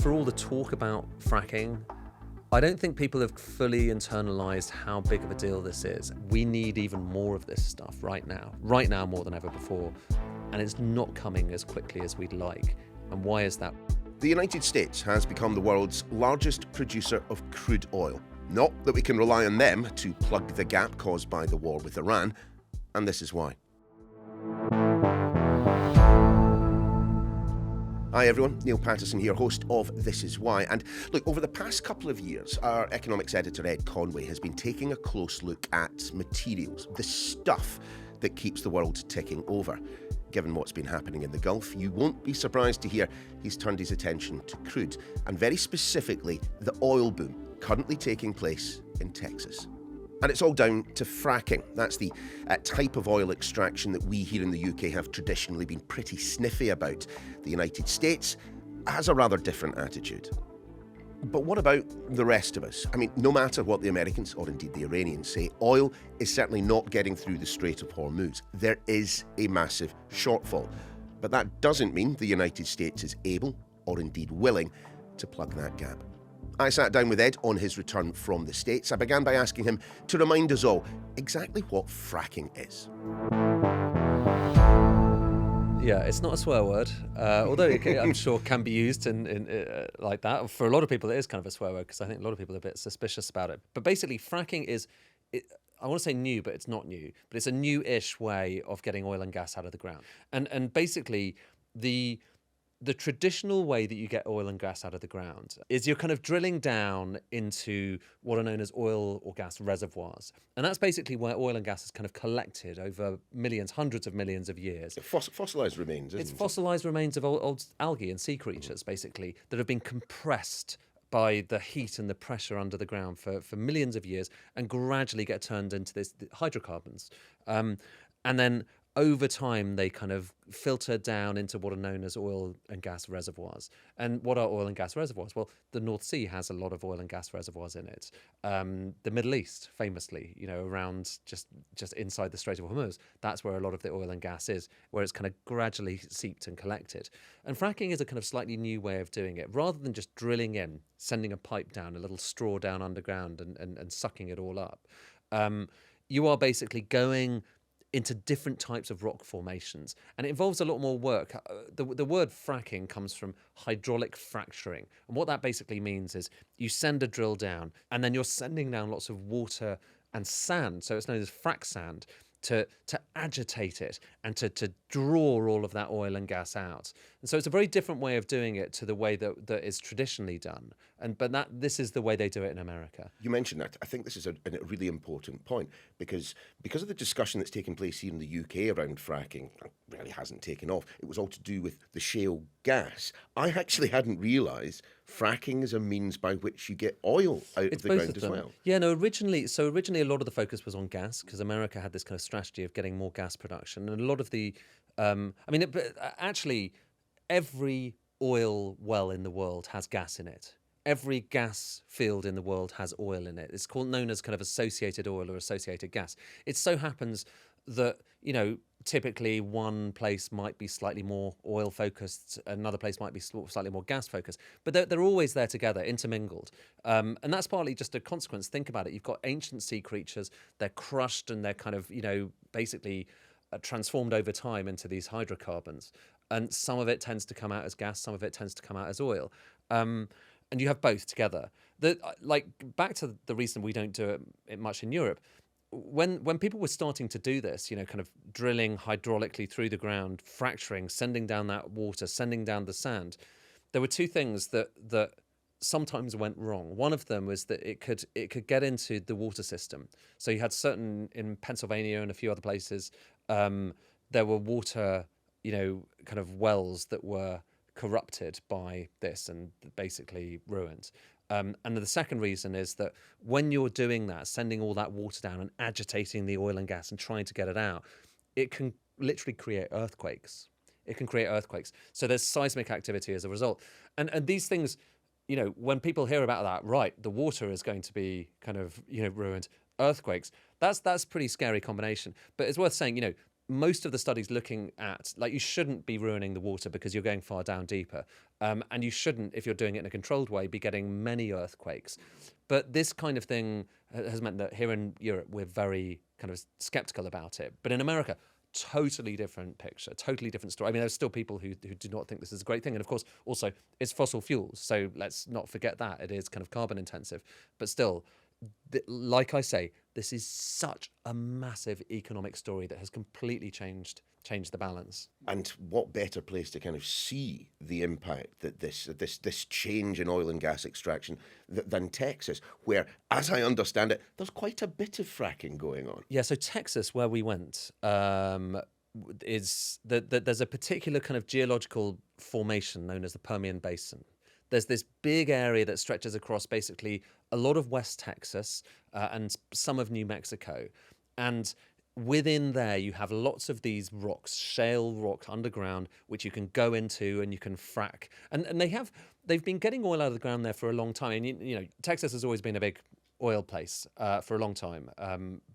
For all the talk about fracking, I don't think people have fully internalized how big of a deal this is. We need even more of this stuff right now more than ever before, and it's not coming as quickly as we'd like. And why is that? The United States has become the world's largest producer of crude oil. Not that we can rely on them to plug the gap caused by the war with Iran, and this is why. Hi everyone, Neil Patterson here, host of This Is Why. And look, over the past couple of years, our economics editor Ed Conway has been taking a close look at materials, the stuff that keeps the world ticking over. Given what's been happening in the Gulf, you won't be surprised to hear he's turned his attention to crude, and very specifically the oil boom currently taking place in Texas. And it's all down to fracking. That's the type of oil extraction that we here in the UK have traditionally been pretty sniffy about. The United States has a rather different attitude. But what about the rest of us? I mean, no matter what the Americans, or indeed the Iranians, say, oil is certainly not getting through the Strait of Hormuz. There is a massive shortfall. But that doesn't mean the United States is able, or indeed willing, to plug that gap. I sat down with Ed on his return from the States. I began by asking him to remind us all exactly what fracking is. Yeah, it's not a swear word, although I'm sure can be used in like that. For a lot of people, it is kind of a swear word because I think a lot of people are a bit suspicious about it. But basically, fracking is, I want to say new, but it's not new. But it's a new-ish way of getting oil and gas out of the ground. And basically, the traditional way that you get oil and gas out of the ground is you're kind of drilling down into what are known as oil or gas reservoirs. And that's basically where oil and gas is kind of collected over millions, hundreds of millions of years. Fossilised remains, isn't it? It's fossilised remains of old algae and sea creatures, basically, that have been compressed by the heat and the pressure under the ground for millions of years and gradually get turned into this hydrocarbons. And then over time, they kind of filter down into what are known as oil and gas reservoirs. And what are oil and gas reservoirs? Well, the North Sea has a lot of oil and gas reservoirs in it. The Middle East, famously, around just inside the Strait of Hormuz, that's where a lot of the oil and gas is, where it's kind of gradually seeped and collected. And fracking is a kind of slightly new way of doing it. Rather than just drilling in, sending a pipe down, a little straw down underground and sucking it all up, you are basically going into different types of rock formations. And it involves a lot more work. The word fracking comes from hydraulic fracturing. And what that basically means is you send a drill down and then you're sending down lots of water and sand, so it's known as frac sand, to agitate it and to draw all of that oil and gas out. And so it's a very different way of doing it to the way that is traditionally done. But this is the way they do it in America. You mentioned that. I think this is a really important point because of the discussion that's taken place here in the UK around fracking, it really hasn't taken off. It was all to do with the shale gas. I actually hadn't realised fracking is a means by which you get oil out of the ground as well. Yeah, no, originally a lot of the focus was on gas because America had this kind of strategy of getting more gas production. And a lot of the, actually, every oil well in the world has gas in it. Every gas field in the world has oil in it. It's known as kind of associated oil or associated gas. It so happens that, typically one place might be slightly more oil focused, another place might be slightly more gas focused, but they're always there together, intermingled. And that's partly just a consequence. Think about it. You've got ancient sea creatures, they're crushed and they're kind of, basically transformed over time into these hydrocarbons. And some of it tends to come out as gas, some of it tends to come out as oil. And you have both together. Back to the reason we don't do it much in Europe, when people were starting to do this, kind of drilling hydraulically through the ground, fracturing, sending down that water, sending down the sand, there were two things that sometimes went wrong. One of them was that it could get into the water system. So you had in Pennsylvania and a few other places, there were water, kind of wells that were corrupted by this and basically ruined. And the second reason is that when you're doing that, sending all that water down and agitating the oil and gas and trying to get it out, it can literally create earthquakes. So there's seismic activity as a result. And these things, when people hear about that, right, the water is going to be kind of, ruined, earthquakes, that's a pretty scary combination. But it's worth saying, most of the studies looking at, like, you shouldn't be ruining the water because you're going far down deeper. And you shouldn't, if you're doing it in a controlled way, be getting many earthquakes. But this kind of thing has meant that here in Europe, we're very kind of skeptical about it. But in America, totally different picture, totally different story. I mean, there's still people who do not think this is a great thing. And of course, also, it's fossil fuels. So let's not forget that. It is kind of carbon intensive. But still, like I say, this is such a massive economic story that has completely changed the balance. And what better place to kind of see the impact that this change in oil and gas extraction than Texas, where, as I understand it, there's quite a bit of fracking going on. Yeah, so Texas, where we went, is there's a particular kind of geological formation known as the Permian Basin. There's this big area that stretches across basically a lot of West Texas and some of New Mexico. And within there, you have lots of these rocks, shale rocks underground, which you can go into and you can frack. And they've been getting oil out of the ground there for a long time. And, you know, Texas has always been a big oil place for a long time.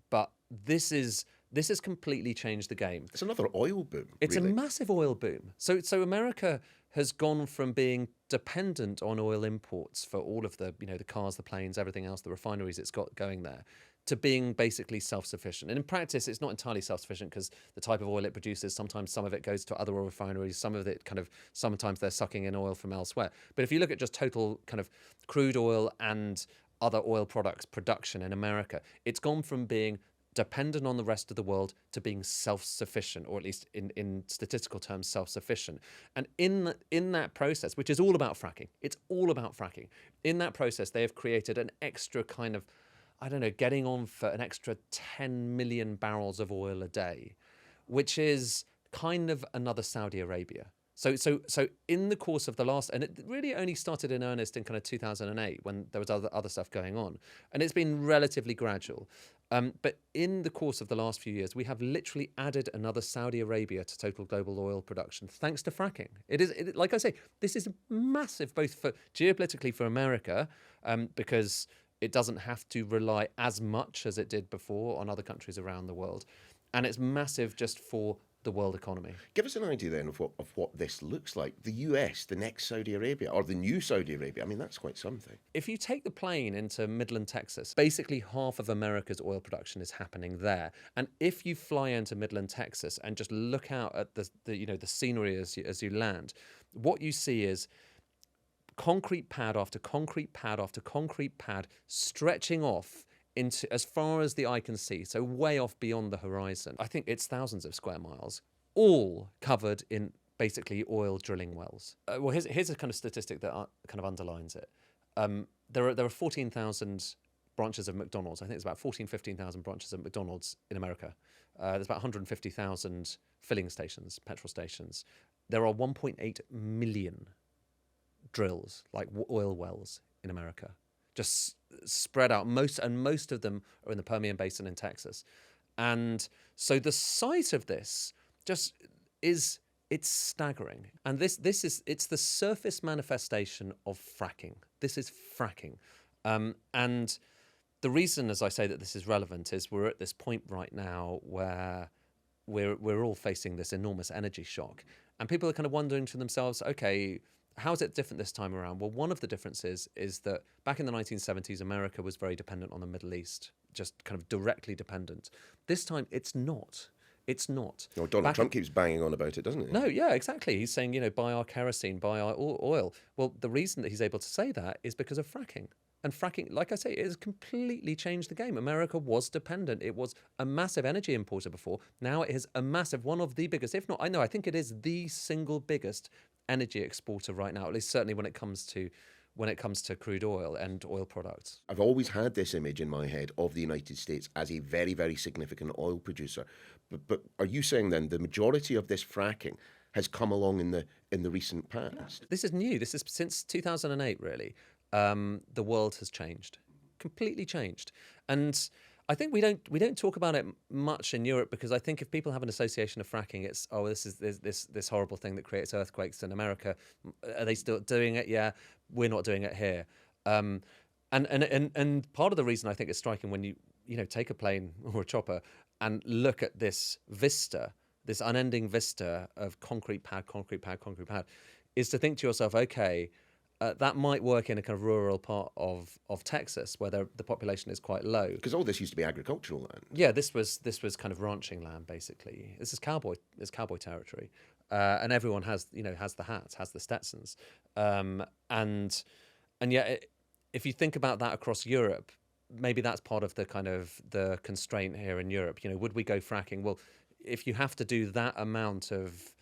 But this has completely changed the game. It's another oil boom. It's really. a massive oil boom. So America has gone from being dependent on oil imports for all of the, you know, the cars, the planes, everything else, the refineries it's got going there, to being basically self-sufficient. And in practice, it's not entirely self-sufficient because the type of oil it produces, sometimes some of it goes to other oil refineries, some of it sometimes they're sucking in oil from elsewhere. But if you look at just total kind of crude oil and other oil products production in America, it's gone from being dependent on the rest of the world to being self-sufficient, or at least in statistical terms, self-sufficient. And in that process, which is all about fracking, it's all about fracking. In that process, they have created an extra kind of, I don't know, getting on for an extra 10 million barrels of oil a day, which is kind of another Saudi Arabia. So in the course of the last, and it really only started in earnest in kind of 2008 when there was other stuff going on, and it's been relatively gradual. But in the course of the last few years, we have literally added another Saudi Arabia to total global oil production thanks to fracking. Like I say, this is massive, both for geopolitically for America, because it doesn't have to rely as much as it did before on other countries around the world, and it's massive just for the world economy. Give us an idea then of what this looks like. The US, the next Saudi Arabia, or the new Saudi Arabia. I mean, that's quite something. If you take the plane into Midland, Texas, basically half of America's oil production is happening there. And if you fly into Midland, Texas, and just look out at the scenery as you land, what you see is concrete pad after concrete pad after concrete pad stretching off into as far as the eye can see, so way off beyond the horizon. I think it's thousands of square miles, all covered in basically oil drilling wells. Well, here's a kind of statistic that kind of underlines it. There are 14,000 branches of McDonald's. I think it's about 15,000 branches of McDonald's in America. There's about 150,000 filling stations, petrol stations. There are 1.8 million drills, like oil wells in America, just spread out. Most of them are in the Permian Basin in Texas. And so the size of this just it's staggering. And it's the surface manifestation of fracking. This is fracking. And the reason, as I say, that this is relevant is we're at this point right now where we're all facing this enormous energy shock. And people are kind of wondering to themselves, okay, how is it different this time around? Well, one of the differences is that back in the 1970s, America was very dependent on the Middle East, just kind of directly dependent. This time, it's not. It's not. No, Donald Trump keeps banging on about it, doesn't he? No, yeah, exactly. He's saying, buy our kerosene, buy our oil. Well, the reason that he's able to say that is because of fracking. And fracking, like I say, it has completely changed the game. America was dependent. It was a massive energy importer before. Now it is a massive, one of the biggest, if not, I think it is the single biggest energy exporter right now, at least certainly when it comes to crude oil and oil products. I've always had this image in my head of the United States as a very, very significant oil producer. But are you saying then the majority of this fracking has come along in the recent past? This is new. This is since 2008, really. The world has changed, completely changed. And I think we don't talk about it much in Europe because I think if people have an association of fracking, it's this is this horrible thing that creates earthquakes in America. Are they still doing it? Yeah, we're not doing it here. And part of the reason I think it's striking when you take a plane or a chopper and look at this vista this unending vista of concrete pad, concrete pad, concrete pad, is to think to yourself, okay, that might work in a kind of rural part of Texas where the population is quite low. Because all this used to be agricultural land. Yeah, this was kind of ranching land basically. This is cowboy territory, and everyone has the hats, has the Stetsons, and yet if you think about that across Europe, maybe that's part of the kind of the constraint here in Europe. Would we go fracking? Well, if you have to do that amount of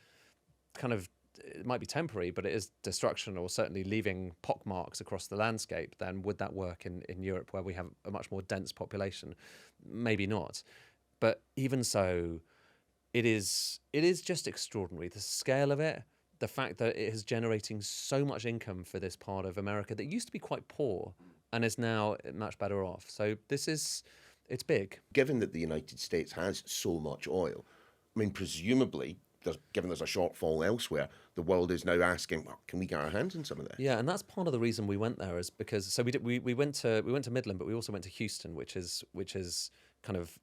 kind of, it might be temporary, but it is destruction or certainly leaving pockmarks across the landscape, then would that work in Europe where we have a much more dense population? Maybe not. But even so, it is just extraordinary. The scale of it, the fact that it is generating so much income for this part of America that used to be quite poor and is now much better off. So it's big. Given that the United States has so much oil, I mean, presumably, given there's a shortfall elsewhere, the world is now asking, well, can we get our hands on some of this? Yeah, and that's part of the reason we went there, is because we went to Midland, but we also went to Houston, which is kind of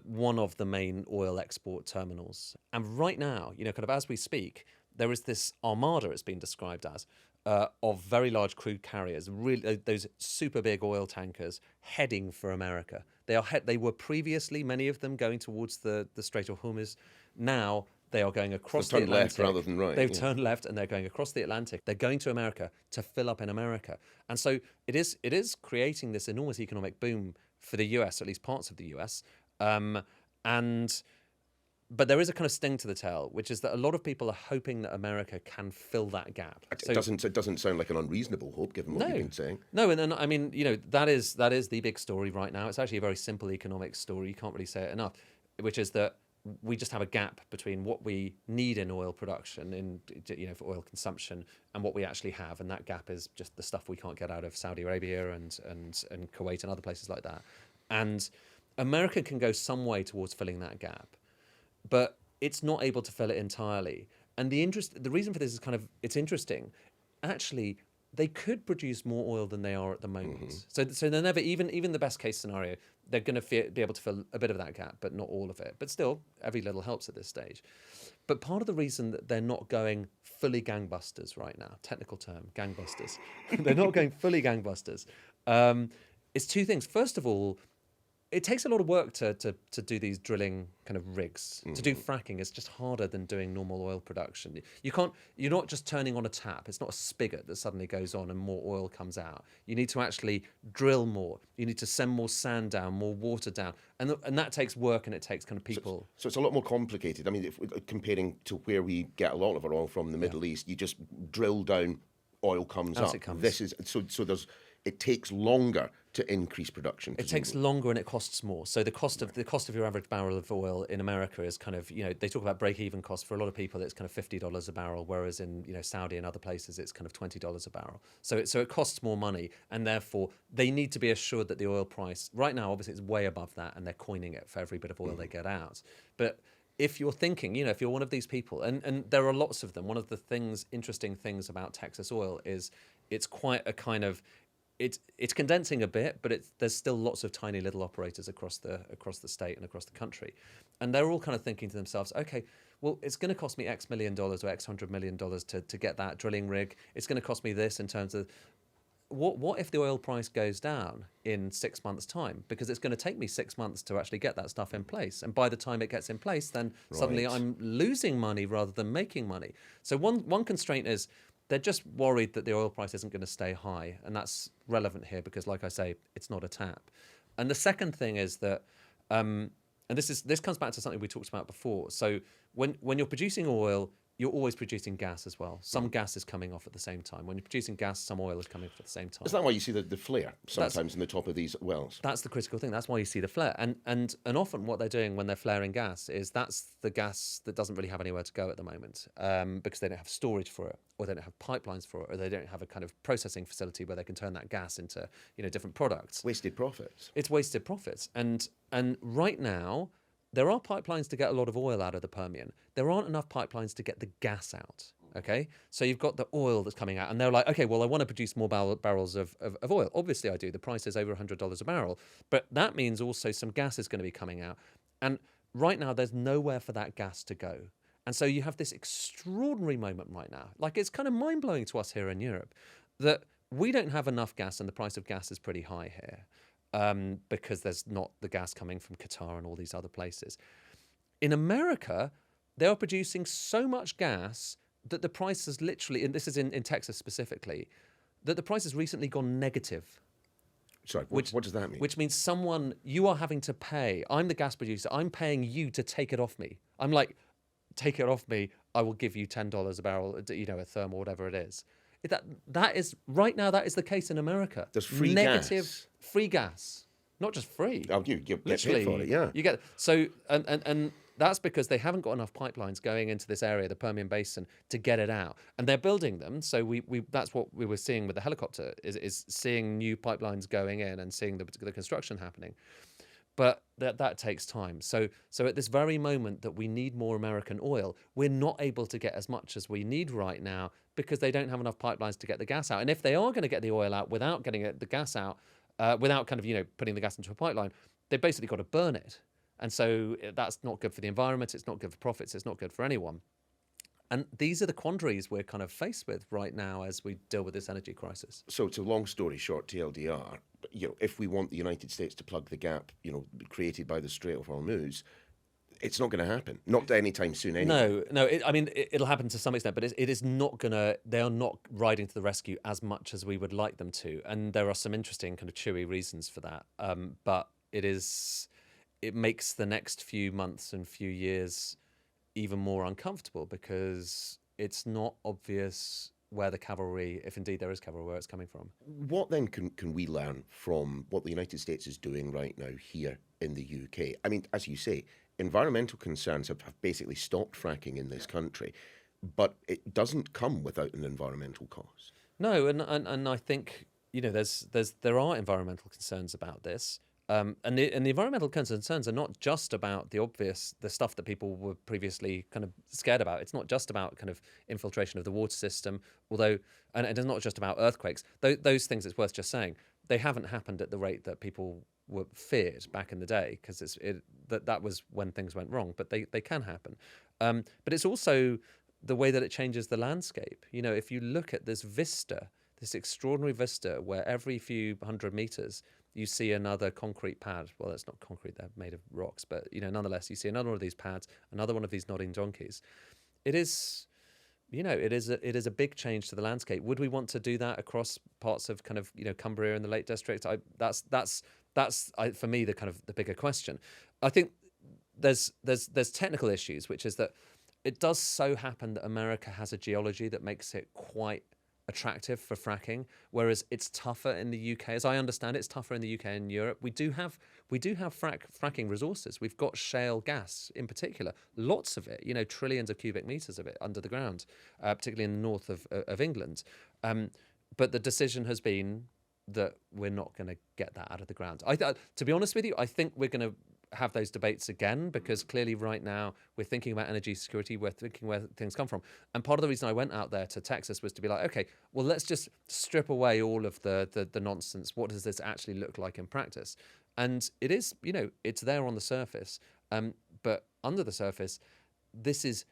one of the main oil export terminals. And right now, kind of as we speak, there is this armada, it's been described as, of very large crude carriers, really those super big oil tankers heading for America. They were previously, many of them, going towards the Strait of Hormuz. Now they are going across the Atlantic. Left rather than right. They've turned left and they're going across the Atlantic. They're going to America to fill up in America. And so it is creating this enormous economic boom for the US, at least parts of the US. But there is a kind of sting to the tail, which is that a lot of people are hoping that America can fill that gap. It doesn't sound like an unreasonable hope, given what you've been saying. No, and I mean, that is the big story right now. It's actually a very simple economic story. You can't really say it enough, which is that we just have a gap between what we need in oil production, for oil consumption, and what we actually have, and that gap is just the stuff we can't get out of Saudi Arabia and Kuwait and other places like that. And America can go some way towards filling that gap, but it's not able to fill it entirely. And the reason for this is it's interesting. Actually, they could produce more oil than they are at the moment. Mm-hmm. So they're never, even the best case scenario, they're going to be able to fill a bit of that gap, but not all of it. But still, every little helps at this stage. But part of the reason that they're not going fully gangbusters right now, technical term, gangbusters, they're not going fully gangbusters, is two things. First of all, it takes a lot of work to do these drilling kind of rigs. Mm-hmm. To do fracking is just harder than doing normal oil production. You're not just turning on a tap. It's not a spigot that suddenly goes on and more oil comes out. You need to actually drill more. You need to send more sand down, more water down. And that takes work, and it takes kind of people. So it's a lot more complicated. I mean, if comparing to where we get a lot of our oil from, the Middle East, you just drill down, oil comes up. It comes. This is so there's. It takes longer to increase production. It takes longer and it costs more. So the cost of your average barrel of oil in America is kind of, they talk about break-even cost. For a lot of people, it's kind of $50 a barrel, whereas in Saudi and other places, it's kind of $20 a barrel. So it costs more money, and therefore they need to be assured that the oil price right now, obviously, it's way above that, and they're coining it for every bit of oil they get out. But if you're thinking, if you're one of these people, and there are lots of them, one of the interesting things about Texas oil is it's quite a kind of, it's condensing a bit, but there's still lots of tiny little operators across the state and across the country, and they're all kind of thinking to themselves, okay, well, it's going to cost me X $1 million or X $100 million to get that drilling rig. It's going to cost me this in terms of what if the oil price goes down in 6 months' time? Because it's going to take me 6 months to actually get that stuff in place, and by the time it gets in place, then suddenly I'm losing money rather than making money. So one constraint is, they're just worried that the oil price isn't going to stay high. And that's relevant here because, like I say, it's not a tap. And the second thing is that, and this comes back to something we talked about before. So when you're producing oil, you're always producing gas as well. Some gas is coming off at the same time. When you're producing gas, some oil is coming off at the same time. Is that why you see the flare sometimes in the top of these wells? That's the critical thing. That's why you see the flare. And often what they're doing when they're flaring gas is that's the gas that doesn't really have anywhere to go at the moment, because they don't have storage for it, or they don't have pipelines for it, or they don't have a kind of processing facility where they can turn that gas into different products. Wasted profits. It's wasted profits. And right now, there are pipelines to get a lot of oil out of the Permian. There aren't enough pipelines to get the gas out, okay? So you've got the oil that's coming out, and they're like, okay, well, I want to produce more barrels of oil. Obviously, I do. The price is over $100 a barrel. But that means also some gas is going to be coming out. And right now there's nowhere for that gas to go. And so you have this extraordinary moment right now. Like, it's kind of mind-blowing to us here in Europe that we don't have enough gas, and the price of gas is pretty high here, because there's not the gas coming from Qatar and all these other places. In America, they are producing so much gas that the price has literally, and this is in Texas specifically, that the price has recently gone negative. Sorry, what does that mean? Which means you are having to pay. I'm the gas producer. I'm paying you to take it off me. I'm like, take it off me. I will give you $10 a barrel, a therm or whatever it is. That is right now. That is the case in America. There's free negative gas. Free gas, not just free. Oh, you get Literally, paid for it, yeah. You get so and that's because they haven't got enough pipelines going into this area, the Permian Basin, to get it out, and they're building them. So we that's what we were seeing with the helicopter is seeing new pipelines going in and seeing the construction happening. But that takes time. So at this very moment that we need more American oil, we're not able to get as much as we need right now because they don't have enough pipelines to get the gas out. And if they are going to get the oil out without getting the gas out, without kind of putting the gas into a pipeline, they basically got to burn it. And so that's not good for the environment. It's not good for profits. It's not good for anyone. And these are the quandaries we're kind of faced with right now as we deal with this energy crisis. So it's a long story short, TLDR. If we want the United States to plug the gap, created by the Strait of Hormuz, it's not going to happen. Not anytime soon, anyway. No. It'll happen to some extent, but it is not going to. They are not riding to the rescue as much as we would like them to, and there are some interesting kind of chewy reasons for that. But it makes the next few months and few years even more uncomfortable because it's not obvious where the cavalry, if indeed there is cavalry, where it's coming from. What then can we learn from what the United States is doing right now here in the UK? I mean, as you say, environmental concerns have basically stopped fracking in this country, but it doesn't come without an environmental cost. No, and I think there are environmental concerns about this. And the environmental concerns are not just about the stuff that people were previously kind of scared about. It's not just about kind of infiltration of the water system, and it's not just about earthquakes. Those things, it's worth just saying, they haven't happened at the rate that people were feared back in the day, because that was when things went wrong. But they can happen. But it's also the way that it changes the landscape. If you look at this vista, this extraordinary vista, where every few 100 meters you see another concrete pad. Well, it's not concrete; they're made of rocks. But nonetheless, you see another one of these pads, another one of these nodding donkeys. It is a big change to the landscape. Would we want to do that across parts of kind of Cumbria and the Lake District? That's for me the kind of the bigger question. I think there's technical issues, which is that it does so happen that America has a geology that makes it quite attractive for fracking, whereas it's tougher in the UK. As I understand it, it's tougher in the UK and Europe. We do have fracking resources. We've got shale gas in particular, lots of it, trillions of cubic meters of it under the ground, particularly in the north of England. But the decision has been that we're not going to get that out of the ground. To be honest with you, I think we're going to have those debates again, because clearly right now we're thinking about energy security, we're thinking where things come from. And part of the reason I went out there to Texas was to be like, okay, well, let's just strip away all of the nonsense. What does this actually look like in practice? And it is, it's there on the surface, but under the surface, this is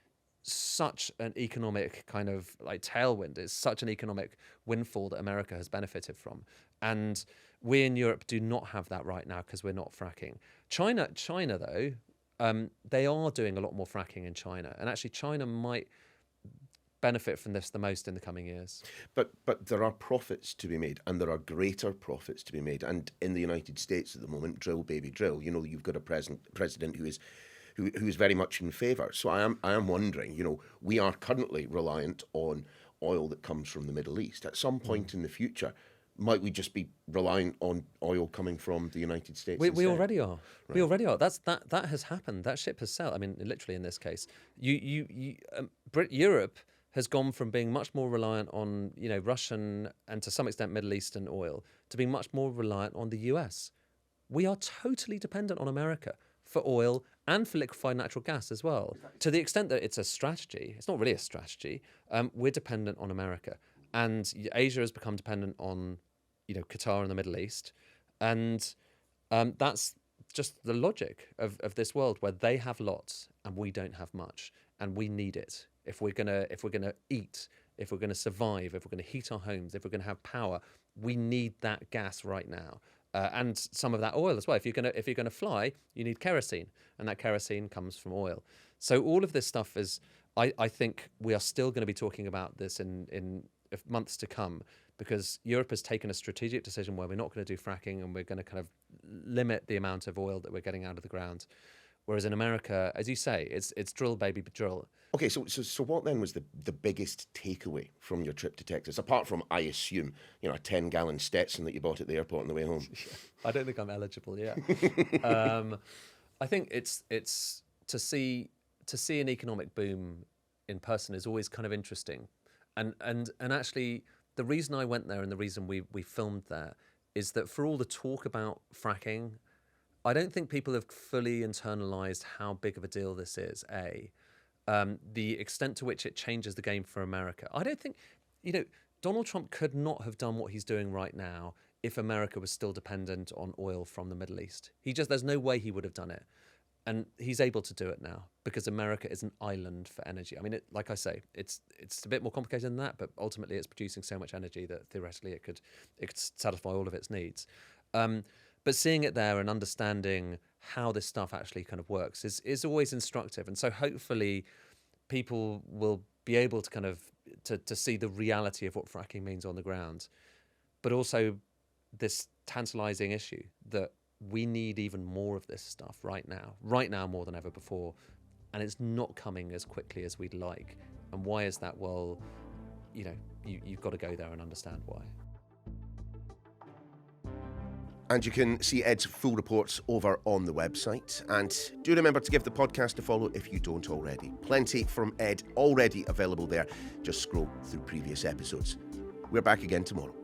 such an economic kind of like tailwind. It's such an economic windfall that America has benefited from. And we in Europe do not have that right now because we're not fracking. China though, they are doing a lot more fracking in China. And actually China might benefit from this the most in the coming years. But there are profits to be made, and there are greater profits to be made. And in the United States at the moment, drill baby drill. You've got a president who is very much in favour. So I am wondering, we are currently reliant on oil that comes from the Middle East. At some point in the future, might we just be reliant on oil coming from the United States? We already are. Right. We already are. That has happened. That ship has sailed. I mean, literally in this case, Europe has gone from being much more reliant on Russian and to some extent Middle Eastern oil to being much more reliant on the US. We are totally dependent on America for oil and for liquefied natural gas as well. To the extent that it's a strategy, it's not really a strategy. We're dependent on America, and Asia has become dependent on Qatar and the Middle East, and that's just the logic of this world where they have lots and we don't have much, and we need it if we're gonna eat, if we're gonna survive, if we're gonna heat our homes, if we're gonna have power. We need that gas right now, and some of that oil as well. If you're gonna fly, you need kerosene, and that kerosene comes from oil. So all of this stuff is, I think we are still going to be talking about this in months to come, because Europe has taken a strategic decision where we're not going to do fracking, and we're going to kind of limit the amount of oil that we're getting out of the ground. Whereas in America, as you say, it's drill, baby, drill. Okay, so what then was the biggest takeaway from your trip to Texas, apart from, I assume, a 10-gallon Stetson that you bought at the airport on the way home? I don't think I'm eligible yet. I think it's to see an economic boom in person is always kind of interesting, and actually the reason I went there and the reason we filmed there is that for all the talk about fracking, I don't think people have fully internalized how big of a deal this is. The extent to which it changes the game for America. I don't think, Donald Trump could not have done what he's doing right now if America was still dependent on oil from the Middle East. There's no way he would have done it. And he's able to do it now because America is an island for energy. I mean, like I say, it's a bit more complicated than that, but ultimately it's producing so much energy that theoretically it could satisfy all of its needs. But seeing it there and understanding how this stuff actually kind of works is always instructive. And so hopefully people will be able to kind of to see the reality of what fracking means on the ground, but also this tantalizing issue that we need even more of this stuff right now more than ever before, and it's not coming as quickly as we'd like. And why is that? Well, you've got to go there and understand why. And you can see Ed's full reports over on the website. And do remember to give the podcast a follow if you don't already. Plenty from Ed already available there. Just scroll through previous episodes. We're back again tomorrow.